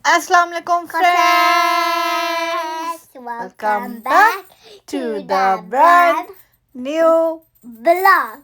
Assalamu alaikum friends. Welcome back to the brand new vlog.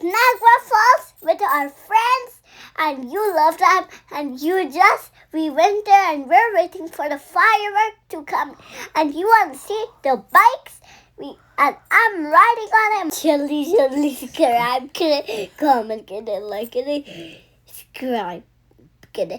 Niagara Falls with our friends, and you love them, and we went there and we're waiting for the firework to come, and you want to see the bikes. And I'm riding on them. Jildi subscribe kare, comment kare, like kare, subscribe kare,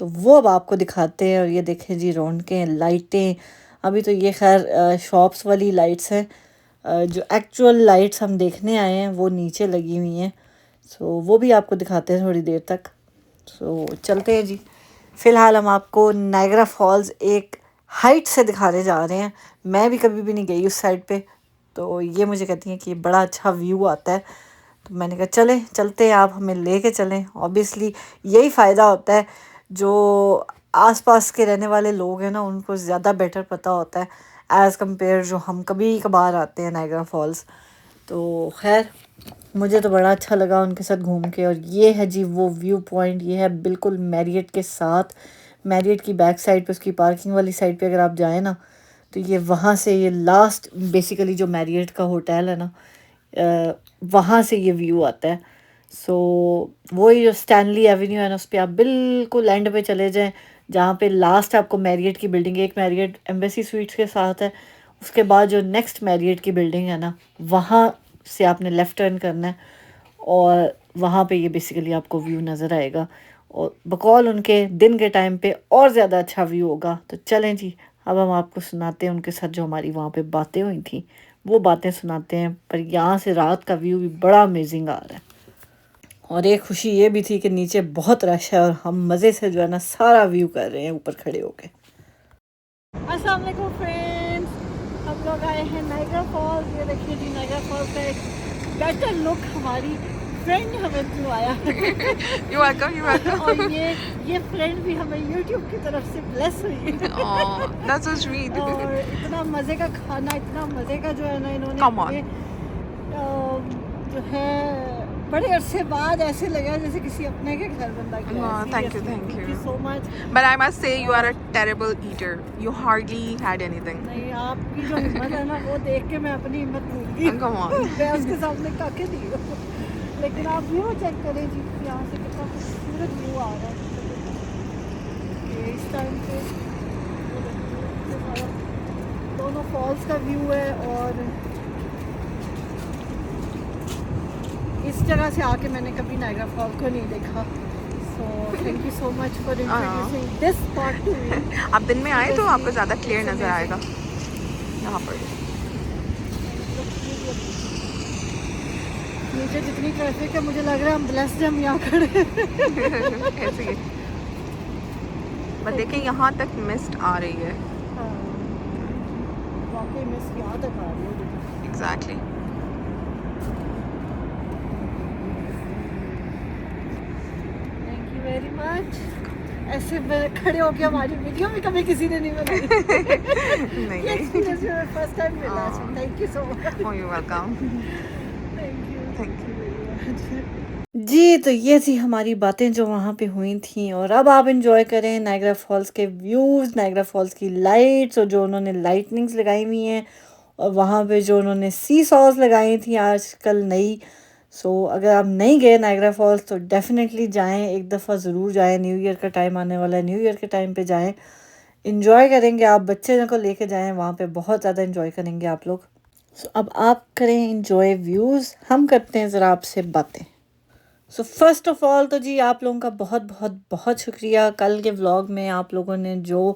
تو وہ اب آپ کو دکھاتے ہیں. اور یہ دیکھیں جی رونقیں, لائٹیں. ابھی تو یہ خیر شاپس والی لائٹس ہیں, جو ایکچوئل لائٹس ہم دیکھنے آئے ہیں وہ نیچے لگی ہوئی ہیں. سو وہ بھی آپ کو دکھاتے ہیں تھوڑی دیر تک. سو چلتے ہیں جی. فی الحال ہم آپ کو نائگرا فالز ایک ہائٹ سے دکھانے جا رہے ہیں. میں بھی کبھی بھی نہیں گئی اس سائڈ پہ, تو یہ مجھے کہتی ہیں کہ بڑا اچھا ویو آتا ہے. تو میں نے کہا چلتے ہیں, آپ ہمیں لے کے چلیں. اوبیسلی یہی فائدہ ہوتا ہے, جو آس پاس کے رہنے والے لوگ ہیں نا ان کو زیادہ بیٹر پتہ ہوتا ہے ایز کمپیئر جو ہم کبھی کبھار آتے ہیں نائگرا فالز. تو خیر مجھے تو بڑا اچھا لگا ان کے ساتھ گھوم کے. اور یہ ہے جی وہ ویو پوائنٹ, یہ ہے بالکل میریٹ کے ساتھ. میریٹ کی بیک سائڈ پہ, اس کی پارکنگ والی سائڈ پہ اگر آپ جائیں نا, تو یہ وہاں سے یہ لاسٹ بیسیکلی جو میریٹ کا ہوٹل ہے نا, وہاں سے یہ ویو آتا ہے. سو وہی جو اسٹینلی ایونیو ہے نا, اس پہ آپ بالکل اینڈ پہ چلے جائیں, جہاں پہ لاسٹ آپ کو میریٹ کی بلڈنگ, ایک میریٹ ایمبیسی سویٹس کے ساتھ ہے, اس کے بعد جو نیکسٹ میریٹ کی بلڈنگ ہے نا, وہاں سے آپ نے لیفٹ ٹرن کرنا ہے, اور وہاں پہ یہ بیسیکلی آپ کو ویو نظر آئے گا. اور بقول ان کے دن کے ٹائم پہ اور زیادہ اچھا ویو ہوگا. تو چلیں جی, اب ہم آپ کو سناتے ہیں ان کے ساتھ جو ہماری وہاں پہ باتیں ہوئی تھیں, وہ باتیں سناتے ہیں. پر یہاں سے رات کا ویو بھی بڑا امیزنگ آ رہا ہے. اور ایک خوشی یہ بھی تھی کہ نیچے بہت رش ہے, اور ہم مزے سے جو ہے نا سارا ویو کر رہے ہیں اوپر کھڑے ہو کے. السلام علیکم فرینڈس, ہم لوگ آئے ہیں نائگرا فالز. یہ دیکھیے جی نائگرا فالز کا ایک بیٹر لک ہماری فرینڈ نے ہمیں دلوایا. You're welcome, you're welcome. اور یہ فرینڈ بھی ہمیں یوٹیوب کی طرف سے بلیس ہوئی. Oh, that's so sweet. اور اتنا مزے کا کھانا, اتنا مزے کا جو ہے نا انہوں نے Come on. جو ہے بڑے عرصے بعد ایسے لگا جیسے کسی اپنے کے گھر بندہ گیا. Oh, thank you, thank thank you. You so much. But I must say you are a terrible eater. You hardly had anything. نہیں, آپ کی جو ہمت ہے نا وہ دیکھ کے میں اپنی ہمت بھول گئی. Come on. میں اس کے سامنے کاکے دی ہوں. لیکن آپ ویو چیک کریں جی, یہاں سے کتنا خوبصورت ویو آ رہا ہے اس ٹائم پہ. دونوں فالس کا ویو ہے, اور اس جگہ سے آ کے میں نے کبھی نائگرا فال کو نہیں دیکھا. So thank you so much for introducing this part to me. آپ دن میں آئے تو آپ کو زیادہ کلیئر نظر آئے گا یہاں پر. نیچے جتنی ٹریفک ہے مجھے لگ رہا ہے ہم بلیسڈ ہیں, ہم یہاں کھڑے ہیں. ایسے ہی. بس دیکھیں یہاں تک مسٹ آ رہی ہے. واقعی مس یہاں تک آ رہی ہے. Exactly. Thank you very much. ایسے کھڑے ہو کے ہماری ویڈیو بھی کبھی کسی نے نہیں بنائی. نہیں یہ ایکسپیرینس میں فرسٹ ٹائم ملا. Thank you so much. Oh, you're welcome. Thank you. Thank you. جی تو یہ تھی ہماری باتیں جو وہاں پہ ہوئی تھیں. اور اب آپ انجوائے کریں نائگرا فالز کے ویوز, نائگرا فالز کی لائٹس, اور جو انہوں نے لائٹنگز لگائی ہوئی ہیں, اور وہاں پہ جو انہوں نے سی ساز لگائی تھیں آج کل نئی. سو اگر آپ نہیں گئے نائگرا فالز تو ڈیفینیٹلی جائیں, ایک دفعہ ضرور جائیں. نیو ایئر کا ٹائم آنے والا ہے, نیو ایئر کے ٹائم پہ جائیں, انجوائے کریں گے. آپ بچے کو لے کے جائیں, وہاں پہ بہت زیادہ انجوائے کریں گے آپ لوگ. سو اب آپ کریں انجوائے ویوز, ہم کرتے ہیں ذرا آپ سے باتیں. سو فرسٹ آف آل تو جی آپ لوگوں کا بہت بہت بہت شکریہ. کل کے ولاگ میں آپ لوگوں نے جو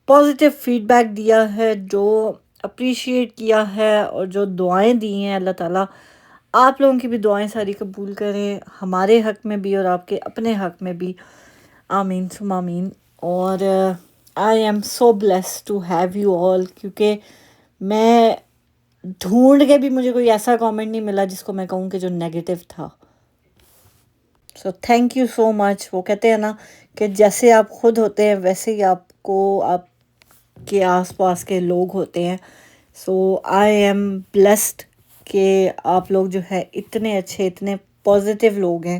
پازیٹیو فیڈ بیک دیا ہے, جو اپریشیٹ کیا ہے, اور جو دعائیں دی ہیں, اللہ تعالیٰ آپ لوگوں کی بھی دعائیں ساری قبول کریں, ہمارے حق میں بھی اور آپ کے اپنے حق میں بھی. آمین ثم آمین. اور I am so blessed to have you all, کیونکہ میں ڈھونڈ کے بھی مجھے کوئی ایسا کامنٹ نہیں ملا جس کو میں کہوں کہ جو نیگیٹو تھا. سو تھینک یو سو مچ. وہ کہتے ہیں نا کہ جیسے آپ خود ہوتے ہیں ویسے ہی آپ کو آپ کے آس پاس کے لوگ ہوتے ہیں. سو آئی ایم بلیسڈ کہ آپ لوگ جو ہے اتنے اچھے, اتنے پازیٹیو لوگ ہیں,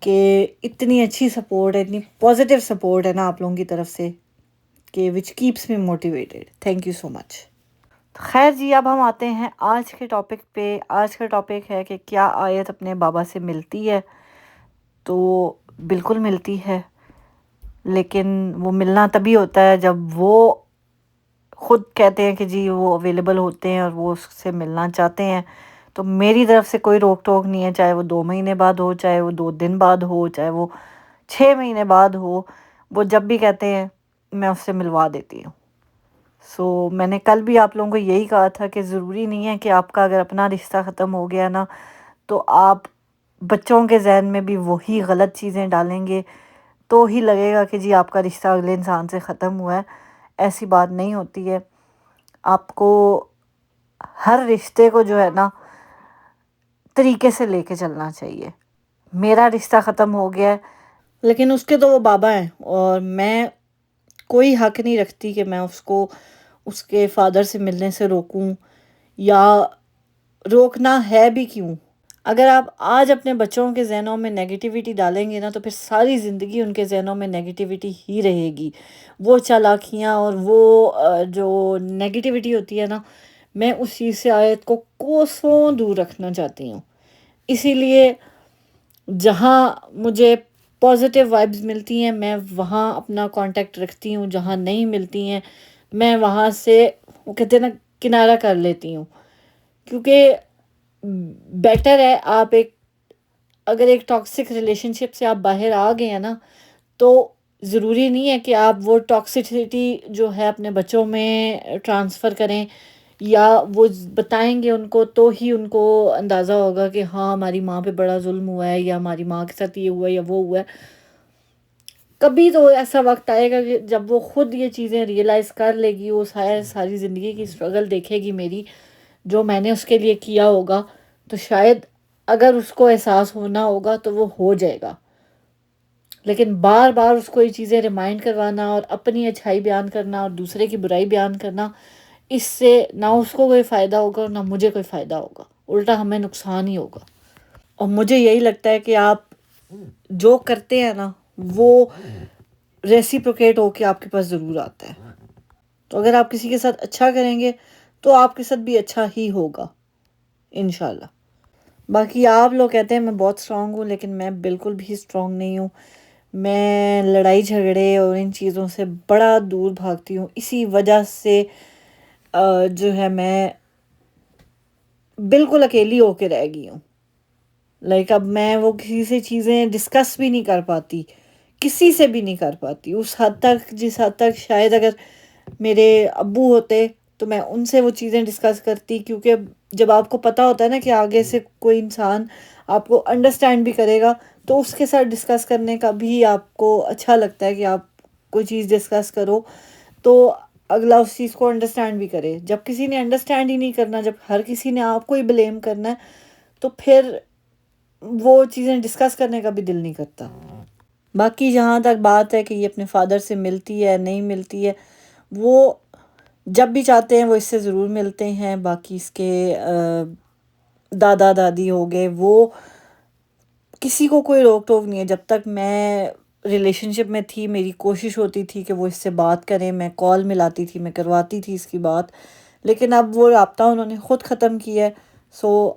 کہ اتنی اچھی سپورٹ ہے, اتنی پازیٹیو سپورٹ ہے نا آپ لوگوں کی طرف سے, کہ وچ keeps me motivated. Thank you so much. خیر جی, اب ہم آتے ہیں آج کے ٹاپک پہ. آج کا ٹاپک ہے کہ کیا آیت اپنے بابا سے ملتی ہے. تو بالکل ملتی ہے, لیکن وہ ملنا تبھی ہوتا ہے جب وہ خود کہتے ہیں کہ جی وہ اویلیبل ہوتے ہیں اور وہ اس سے ملنا چاہتے ہیں. تو میری طرف سے کوئی روک ٹوک نہیں ہے, چاہے وہ 2 مہینے بعد ہو, چاہے وہ 2 دن بعد ہو, چاہے وہ 6 مہینے بعد ہو، وہ جب بھی کہتے ہیں میں اس سے ملوا دیتی ہوں. سو میں نے کل بھی آپ لوگوں کو یہی کہا تھا کہ ضروری نہیں ہے کہ آپ کا اگر اپنا رشتہ ختم ہو گیا نا تو آپ بچوں کے ذہن میں بھی وہی غلط چیزیں ڈالیں گے تو ہی لگے گا کہ جی آپ کا رشتہ اگلے انسان سے ختم ہوا ہے. ایسی بات نہیں ہوتی ہے. آپ کو ہر رشتے کو جو ہے نا طریقے سے لے کے چلنا چاہیے. میرا رشتہ ختم ہو گیا ہے لیکن اس کے تو وہ بابا ہیں اور میں کوئی حق نہیں رکھتی کہ میں اس کو اس کے فادر سے ملنے سے روکوں، یا روکنا ہے بھی کیوں. اگر آپ آج اپنے بچوں کے ذہنوں میں نیگیٹیوٹی ڈالیں گے نا تو پھر ساری زندگی ان کے ذہنوں میں نیگیٹیوٹی ہی رہے گی. وہ چالاکیاں اور وہ جو نیگیٹیوٹی ہوتی ہے نا، میں اس چیز سے آیت کو کوسوں دور رکھنا چاہتی ہوں. اسی لیے جہاں مجھے پازیٹیو وائبز ملتی ہیں میں وہاں اپنا کانٹیکٹ رکھتی ہوں، جہاں نہیں ملتی ہیں میں وہاں سے وہ کہتے ہیں نا کنارہ کر لیتی ہوں. کیونکہ بیٹر ہے آپ اگر ایک ٹاکسک ریلیشن شپ سے آپ باہر آ گئے ہیں نا تو ضروری نہیں ہے کہ آپ وہ ٹاکسٹی جو ہے اپنے بچوں میں ٹرانسفر کریں، یا وہ بتائیں گے ان کو تو ہی ان کو اندازہ ہوگا کہ ہاں ہماری ماں پہ بڑا ظلم ہوا ہے یا ہماری ماں کے ساتھ یہ ہوا ہے یا وہ ہوا ہے. کبھی تو ایسا وقت آئے گا کہ جب وہ خود یہ چیزیں ریئلائز کر لے گی، وہ ساری زندگی کی اسٹرگل دیکھے گی میری جو میں نے اس کے لیے کیا ہوگا، تو شاید اگر اس کو احساس ہونا ہوگا تو وہ ہو جائے گا. لیکن بار بار اس کو یہ چیزیں ریمائنڈ کروانا اور اپنی اچھائی بیان کرنا اور دوسرے کی برائی بیان کرنا، اس سے نہ اس کو کوئی فائدہ ہوگا اور نہ مجھے کوئی فائدہ ہوگا، الٹا ہمیں نقصان ہی ہوگا. اور مجھے یہی لگتا ہے کہ آپ جو کرتے ہیں نا وہ ریسیپروکیٹ ہو کے آپ کے پاس ضرور آتا ہے. تو اگر آپ کسی کے ساتھ اچھا کریں گے تو آپ کے ساتھ بھی اچھا ہی ہوگا انشاءاللہ. باقی آپ لوگ کہتے ہیں میں بہت اسٹرانگ ہوں، لیکن میں بالکل بھی اسٹرانگ نہیں ہوں. میں لڑائی جھگڑے اور ان چیزوں سے بڑا دور بھاگتی ہوں. اسی وجہ سے جو ہے میں بالکل اکیلی ہو کے رہ گئی ہوں. اب میں وہ کسی سے چیزیں ڈسکس بھی نہیں کر پاتی، کسی سے بھی نہیں کر پاتی اس حد تک جس حد تک شاید اگر میرے ابو ہوتے تو میں ان سے وہ چیزیں ڈسکس کرتی. کیونکہ جب آپ کو پتہ ہوتا ہے نا کہ آگے سے کوئی انسان آپ کو انڈرسٹینڈ بھی کرے گا تو اس کے ساتھ ڈسکس کرنے کا بھی آپ کو اچھا لگتا ہے کہ آپ کوئی چیز ڈسکس کرو تو اگلا اس چیز کو انڈرسٹینڈ بھی کرے. جب کسی نے انڈرسٹینڈ ہی نہیں کرنا، جب ہر کسی نے آپ کو ہی بلیم کرنا ہے، تو پھر وہ چیزیں ڈسکس کرنے کا بھی دل نہیں کرتا. باقی جہاں تک بات ہے کہ یہ اپنے فادر سے ملتی ہے نہیں ملتی ہے، وہ جب بھی چاہتے ہیں وہ اس سے ضرور ملتے ہیں. باقی اس کے دادا دادی ہو گئے، وہ کسی کو کوئی روک ٹوک نہیں ہے. جب تک میں ریلیشن شپ میں تھی میری کوشش ہوتی تھی کہ وہ اس سے بات کریں، میں کال ملاتی تھی، میں کرواتی تھی اس کی بات، لیکن اب وہ رابطہ انہوں نے خود ختم کیا ہے. سو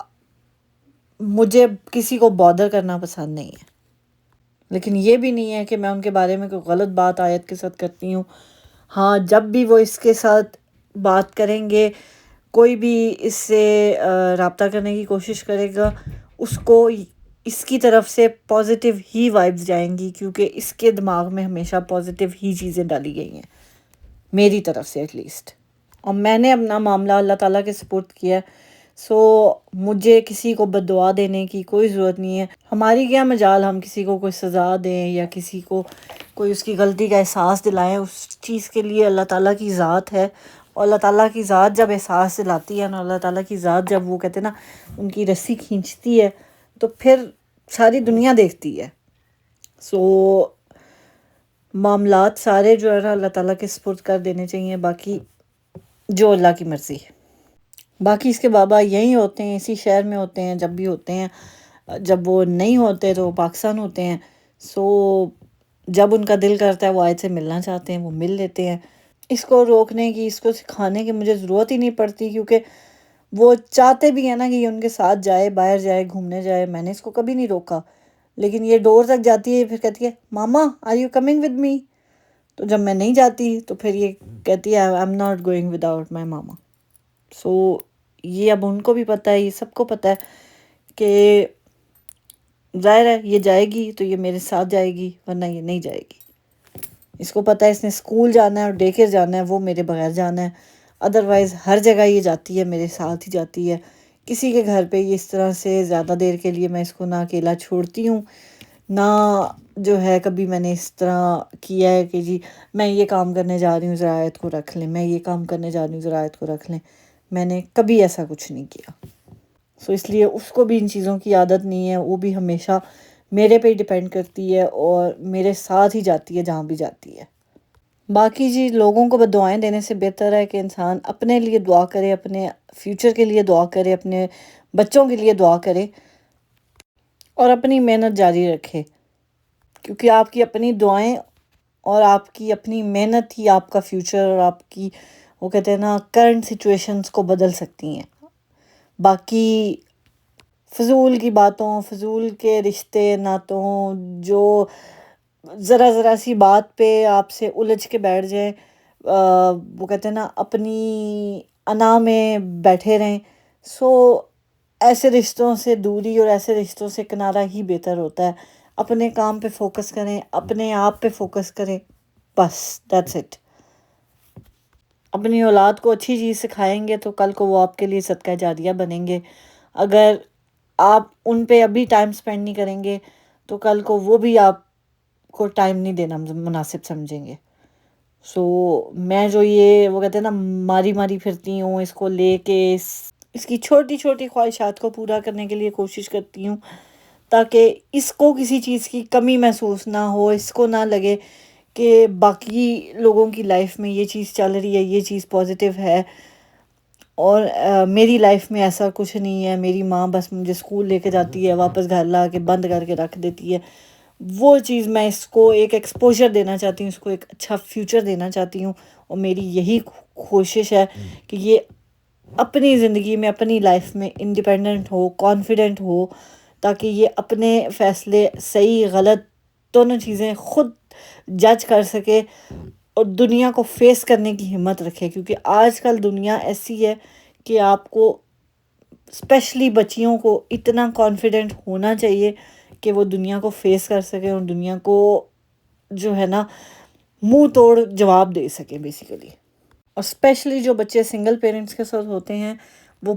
مجھے کسی کو بادر کرنا پسند نہیں ہے. لیکن یہ بھی نہیں ہے کہ میں ان کے بارے میں کوئی غلط بات آیت کے ساتھ کرتی ہوں. ہاں جب بھی وہ اس کے ساتھ بات کریں گے، کوئی بھی اس سے رابطہ کرنے کی کوشش کرے گا، اس کو اس کی طرف سے پازیٹیو ہی وائبز جائیں گی، کیونکہ اس کے دماغ میں ہمیشہ پازیٹیو ہی چیزیں ڈالی گئی ہیں میری طرف سے ایٹ لیسٹ. اور میں نے اپنا معاملہ اللہ تعالیٰ کے سپرد کیا ہے. سو مجھے کسی کو بد دعا دینے کی کوئی ضرورت نہیں ہے. ہماری کیا مجال ہم کسی کو کوئی سزا دیں یا کسی کو کوئی اس کی غلطی کا احساس دلائیں. اس چیز کے لیے اللہ تعالیٰ کی ذات ہے، اور اللہ تعالیٰ کی ذات جب احساس دلاتی ہے نا، اللہ تعالیٰ کی ذات جب وہ کہتے ہیں نا ان کی رسی کھینچتی ہے تو پھر ساری دنیا دیکھتی ہے. سو معاملات سارے جو ہے نا اللہ تعالیٰ کے سپرد کر دینے چاہیے، باقی جو اللہ کی مرضی ہے. باقی اس کے بابا یہیں ہوتے ہیں، اسی شہر میں ہوتے ہیں جب بھی ہوتے ہیں. جب وہ نہیں ہوتے تو وہ پاکستان ہوتے ہیں. سو جب ان کا دل کرتا ہے وہ آیت سے ملنا چاہتے ہیں وہ مل لیتے ہیں. اس کو روکنے کی، اس کو سکھانے کی مجھے ضرورت ہی نہیں پڑتی، کیونکہ وہ چاہتے بھی ہیں نا کہ یہ ان کے ساتھ جائے، باہر جائے، گھومنے جائے. میں نے اس کو کبھی نہیں روکا، لیکن یہ ڈور تک جاتی ہے پھر کہتی ہے mama are you coming with me. تو جب میں نہیں جاتی تو پھر یہ کہتی ہے I am not going without my mama. So یہ اب ان کو بھی پتہ ہے، یہ سب کو پتہ ہے کہ ظاہر ہے یہ جائے گی تو یہ میرے ساتھ جائے گی، ورنہ یہ نہیں جائے گی. اس کو پتہ ہے اس نے اسکول جانا ہے اور ڈے کیئر جانا ہے، وہ میرے بغیر جانا ہے. ادروائز ہر جگہ یہ جاتی ہے، میرے ساتھ ہی جاتی ہے. کسی کے گھر پہ یہ اس طرح سے زیادہ دیر کے لیے میں اس کو نہ اکیلا چھوڑتی ہوں، نہ جو ہے کبھی میں نے اس طرح کیا ہے کہ جی میں یہ کام کرنے جا رہی ہوں ذرا آیت کو رکھ لیں، میں یہ کام کرنے جا رہی ہوں ذرا آیت کو رکھ لیں. میں نے کبھی ایسا کچھ نہیں کیا. سو اس لیے اس کو بھی ان چیزوں کی عادت نہیں ہے. وہ بھی ہمیشہ میرے پہ ہی ڈپینڈ کرتی ہے اور میرے ساتھ ہی جاتی ہے جہاں بھی جاتی ہے. باقی جی لوگوں کو دعائیں دینے سے بہتر ہے کہ انسان اپنے لیے دعا کرے، اپنے فیوچر کے لیے دعا کرے، اپنے بچوں کے لیے دعا کرے اور اپنی محنت جاری رکھے، کیونکہ آپ کی اپنی دعائیں اور آپ کی اپنی محنت ہی آپ کا فیوچر اور آپ کی وہ کہتے ہیں نا کرنٹ سچویشنز کو بدل سکتی ہیں. باقی فضول کی باتوں، فضول کے رشتے ناتوں جو ذرا سی بات پہ آپ سے الجھ کے بیٹھ جائیں، وہ کہتے ہیں نا اپنی انا میں بیٹھے رہیں، سو ایسے رشتوں سے دوری اور ایسے رشتوں سے کنارہ ہی بہتر ہوتا ہے. اپنے کام پہ فوکس کریں، اپنے آپ پہ فوکس کریں، بس دیٹس اٹ. اپنی اولاد کو اچھی چیز سکھائیں گے تو کل کو وہ آپ کے لیے صدقہ جاریہ بنیں گے. اگر آپ ان پہ ابھی ٹائم سپینڈ نہیں کریں گے تو کل کو وہ بھی آپ کو ٹائم نہیں دینا مناسب سمجھیں گے. سو میں جو یہ وہ کہتے ہیں نا ماری پھرتی ہوں اس کو لے کے، اس کی چھوٹی چھوٹی خواہشات کو پورا کرنے کے لیے کوشش کرتی ہوں تاکہ اس کو کسی چیز کی کمی محسوس نہ ہو، اس کو نہ لگے کہ باقی لوگوں کی لائف میں یہ چیز چل رہی ہے، یہ چیز پازیٹیو ہے اور میری لائف میں ایسا کچھ نہیں ہے. میری ماں بس مجھے اسکول لے کے جاتی ہے، واپس گھر لا کے بند کر کے رکھ دیتی ہے. وہ چیز میں اس کو ایک ایکسپوجر دینا چاہتی ہوں، اس کو ایک اچھا فیوچر دینا چاہتی ہوں، اور میری یہی کوشش ہے کہ یہ اپنی زندگی میں اپنی لائف میں انڈیپینڈنٹ ہو، کانفیڈنٹ ہو، تاکہ یہ اپنے فیصلے صحیح غلط دونوں چیزیں خود جج کر سکے اور دنیا کو فیس کرنے کی ہمت رکھے. کیونکہ آج کل دنیا ایسی ہے کہ آپ کو اسپیشلی بچیوں کو اتنا کانفیڈنٹ ہونا چاہیے کہ وہ دنیا کو فیس کر سکیں اور دنیا کو جو ہے نا منہ توڑ جواب دے سکیں بیسیکلی. اور اسپیشلی جو بچے سنگل پیرنٹس کے ساتھ ہوتے ہیں وہ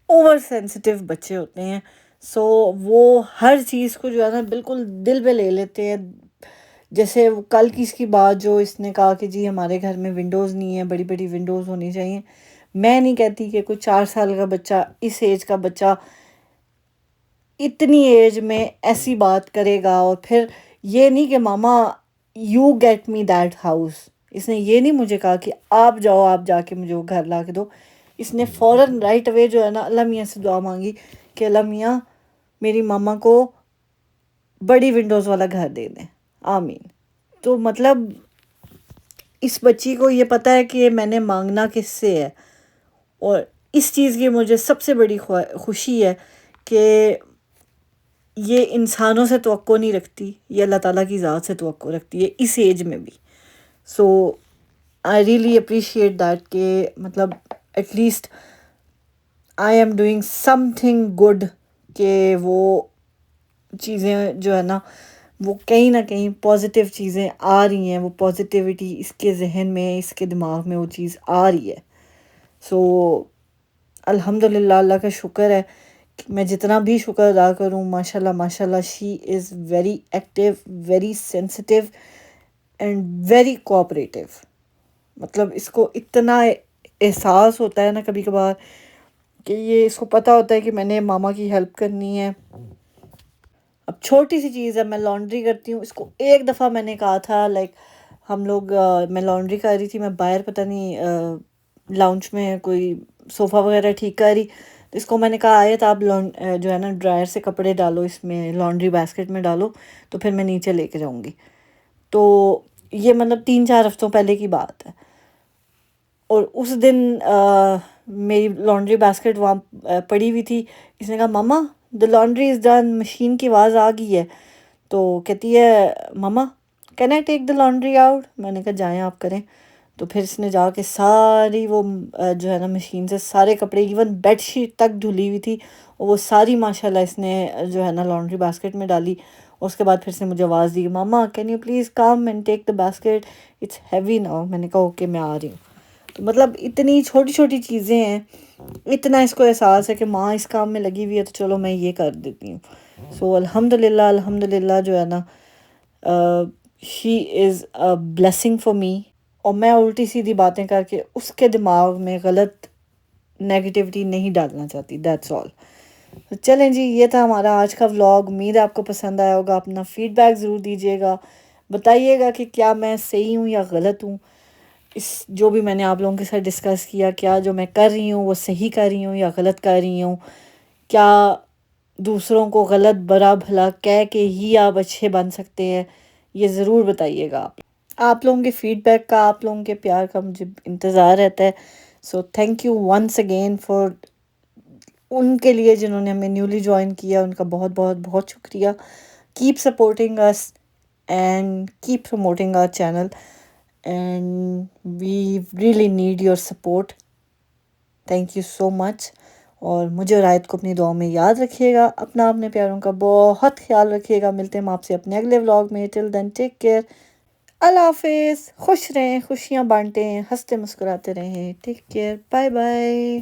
اوور سینسٹیو بچے ہوتے ہیں. سو وہ ہر چیز کو جو ہے نا بالکل دل پہ لے لیتے ہیں. جیسے کل کی اس کی بات جو اس نے کہا کہ جی ہمارے گھر میں ونڈوز نہیں ہیں، بڑی بڑی ونڈوز ہونی چاہیے. میں نہیں کہتی کہ کوئی 4 سال کا بچہ، اس ایج کا بچہ اتنی ایج میں ایسی بات کرے گا. اور پھر یہ نہیں کہ mama you get me that house, اس نے یہ نہیں مجھے کہا کہ آپ جاؤ، آپ جا کے مجھے وہ گھر لا کے دو. اس نے فوراً رائٹ اوے جو ہے نا اللہ میاں سے دعا مانگی کہ اللہ میاں میری ماما کو بڑی ونڈوز والا گھر دے دیں، آمین. تو مطلب اس بچی کو یہ پتہ ہے کہ میں نے مانگنا کس سے ہے، اور اس چیز کی مجھے سب سے بڑی خوشی ہے کہ یہ انسانوں سے توقع نہیں رکھتی، یہ اللہ تعالیٰ کی ذات سے توقع رکھتی ہے اس ایج میں بھی. So I really appreciate that کہ مطلب at least I am doing something good, کہ وہ چیزیں جو ہے نا وہ کہیں نہ کہیں پازیٹیو چیزیں آ رہی ہیں، وہ پازیٹیوٹی اس کے ذہن میں، اس کے دماغ میں وہ چیز آ رہی ہے. سو الحمدللہ اللہ کا شکر ہے کہ میں جتنا بھی شکر ادا کروں ماشاء اللہ she is very active, very sensitive and very cooperative. مطلب اس کو اتنا احساس ہوتا ہے نا کبھی کبھار کہ یہ اس کو پتہ ہوتا ہے کہ میں نے ماما کی ہیلپ کرنی ہے. اب چھوٹی سی چیز ہے، میں لانڈری کرتی ہوں. اس کو ایک دفعہ میں نے کہا تھا ہم لوگ میں لانڈری کر رہی تھی، میں باہر پتہ نہیں لاؤنج میں کوئی صوفہ وغیرہ ٹھیک کر رہی، تو اس کو میں نے کہا آیت آپ جو ہے نا ڈرائر سے کپڑے ڈالو، اس میں لانڈری باسکٹ میں ڈالو، تو پھر میں نیچے لے کے جاؤں گی. تو یہ مطلب 3-4 ہفتوں پہلے کی بات ہے. اور اس دن میری لانڈری باسکٹ وہاں پڑی ہوئی تھی. اس نے کہا mama the laundry is done, machine کی آواز آ گئی ہے. تو کہتی ہے mama can I take the laundry out? میں نے کہا جائیں آپ کریں. تو پھر اس نے جا کے ساری وہ جو ہے نا مشین سے سارے کپڑے، ایون بیڈ شیٹ تک دھلی ہوئی تھی، اور وہ ساری ماشاءاللہ اس نے جو ہے نا لانڈری باسکٹ میں ڈالی. اور اس کے بعد پھر اس نے مجھے آواز دی، mama can you please come and take the basket, it's heavy now. میں نے کہا اوکے میں آ رہی ہوں. تو مطلب اتنی چھوٹی چھوٹی چیزیں ہیں، اتنا اس کو احساس ہے کہ ماں اس کام میں لگی ہوئی ہے تو چلو میں یہ کر دیتی ہوں. سو الحمدللہ جو ہے نا شی از اے بلیسنگ فار می. اور میں الٹی سیدھی باتیں کر کے اس کے دماغ میں غلط نیگیٹیوٹی نہیں ڈالنا چاہتی. That's all. چلیں جی، یہ تھا ہمارا آج کا ولاگ. امید ہے آپ کو پسند آیا ہوگا. اپنا فیڈ بیک ضرور دیجیے گا، بتائیے گا کہ کیا میں صحیح ہوں یا غلط ہوں. اس جو بھی میں نے آپ لوگوں کے ساتھ ڈسکس کیا، کیا جو میں کر رہی ہوں وہ صحیح کر رہی ہوں یا غلط کر رہی ہوں. کیا دوسروں کو غلط برا بھلا کہہ کے ہی آپ اچھے بن سکتے ہیں، یہ ضرور بتائیے گا. آپ لوگوں کے فیڈ بیک کا، آپ لوگوں کے پیار کا مجھے انتظار رہتا ہے. So thank you once again for ان کے لیے جنہوں نے ہمیں نیولی جوائن کیا، ان کا بہت بہت بہت شکریہ. Keep supporting us and keep promoting our channel and we really need your support. Thank you so much. اور مجھے اور آیت کو اپنی دعاؤں میں یاد رکھیے گا. اپنے پیاروں کا بہت خیال رکھیے گا. ملتے ہیں ہم آپ سے اپنے اگلے ولاگ میں. ٹل دین ٹیک کیئر. اللہ حافظ. خوش رہیں، خوشیاں بانٹیں، ہنستے مسکراتے رہیں. Take care. Bye bye.